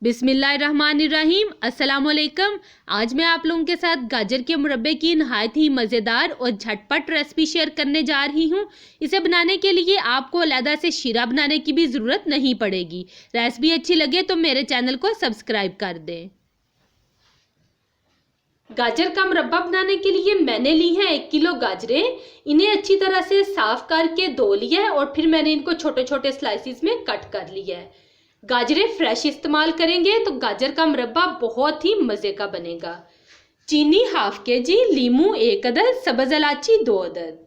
बिस्मिल्लाहिर्रहमानिर्रहीम, अस्सलामुअलैकुम। आज मैं आप लोगों के साथ गाजर के मुरब्बे की नहायत ही मज़ेदार और झटपट रेसिपी शेयर करने जा रही हूँ। इसे बनाने के लिए आपको अलग से शीरा बनाने की भी ज़रूरत नहीं पड़ेगी। रेसिपी अच्छी लगे तो मेरे चैनल को सब्सक्राइब कर दें। गाजर का मुरब्बा बनाने के लिए मैंने ली है 1 किलो गाजरें। इन्हें अच्छी तरह से साफ करके धो लिया है और फिर मैंने इनको छोटे छोटे स्लाइसिस में कट कर लिया है। गाजरें फ्रेश इस्तेमाल करेंगे तो गाजर का मुरब्बा बहुत ही मज़े का बनेगा। चीनी ½ kg, लीमू 1 अदद, सब्ज़ इलायची 2 अदद।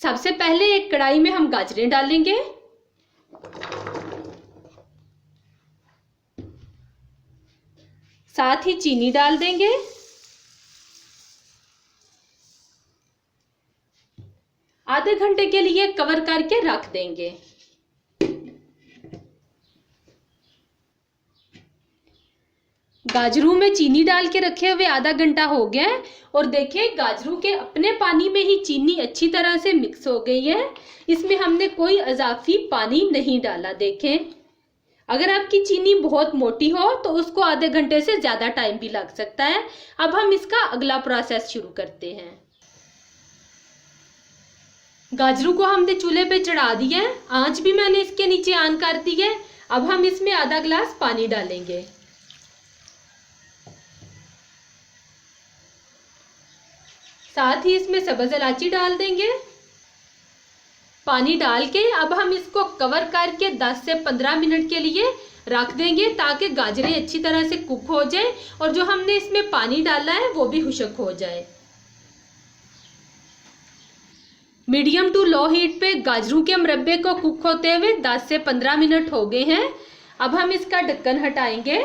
सबसे पहले एक कढ़ाई में हम गाजरें डालेंगे। साथ ही चीनी डाल देंगे। आधे घंटे के लिए कवर करके रख देंगे। गाजरों में चीनी डाल के रखे हुए आधा घंटा हो गया है और देखिए गाजरों के अपने पानी में ही चीनी अच्छी तरह से मिक्स हो गई है। इसमें हमने कोई इजाफी पानी नहीं डाला। देखें, अगर आपकी चीनी बहुत मोटी हो तो उसको आधे घंटे से ज़्यादा टाइम भी लग सकता है। अब हम इसका अगला प्रोसेस शुरू करते हैं। गाजरों को हमने चूल्हे पे चढ़ा दिया है। आंच भी मैंने इसके नीचे ऑन कर दी है। अब हम इसमें आधा गिलास पानी डालेंगे। साथ ही इसमें सब्ज़ इलायची डाल देंगे। पानी डाल के अब हम इसको कवर करके 10 से 15 मिनट के लिए रख देंगे ताकि गाजरें अच्छी तरह से कुक हो जाए और जो हमने इसमें पानी डाला है वो भी खुश्क हो जाए। मीडियम टू लो हीट पे गाजरों के मुरब्बे को कुक होते हुए 10 से 15 मिनट हो गए हैं। अब हम इसका ढक्कन हटाएंगे।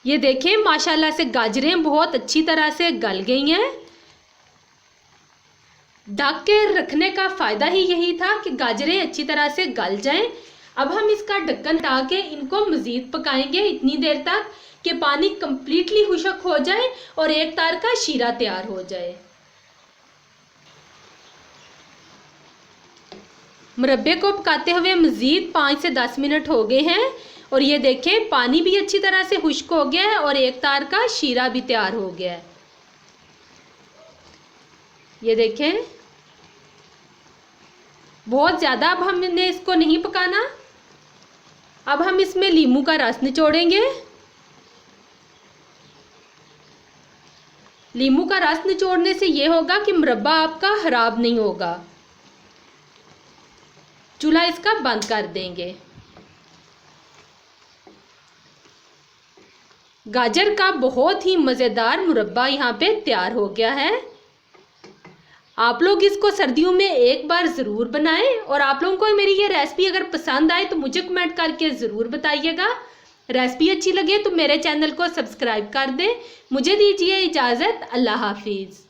ये देखें, माशाल्लाह से गाजरें बहुत अच्छी तरह से गल गई हैं। ढक के रखने का फ़ायदा ही यही था कि गाजरें अच्छी तरह से गल जाएं। अब हम इसका ढक्कन हटा के इनको मज़ीद पकाएंगे इतनी देर तक कि पानी कंप्लीटली खुश्क हो जाए और एक तार का शीरा तैयार हो जाए। मुरब्बे को पकाते हुए मज़ीद 5 से 10 मिनट हो गए हैं और ये देखें, पानी भी अच्छी तरह से खुश्क हो गया है और एक तार का शीरा भी तैयार हो गया है। ये देखें, बहुत ज़्यादा अब हमने इसको नहीं पकाना। अब हम इसमें लीमू का रस निचोड़ेंगे। लीमू का रस निचोड़ने से ये होगा कि मुरब्बा आपका खराब नहीं होगा। चूल्हा इसका बंद कर देंगे। गाजर का बहुत ही मज़ेदार मुरब्बा यहाँ पे तैयार हो गया है। आप लोग इसको सर्दियों में एक बार ज़रूर बनाएं और आप लोगों को मेरी ये रेसिपी अगर पसंद आए तो मुझे कमेंट करके ज़रूर बताइएगा। रेसिपी अच्छी लगे तो मेरे चैनल को सब्सक्राइब कर दें। मुझे दीजिए इजाज़त। अल्लाह हाफिज़।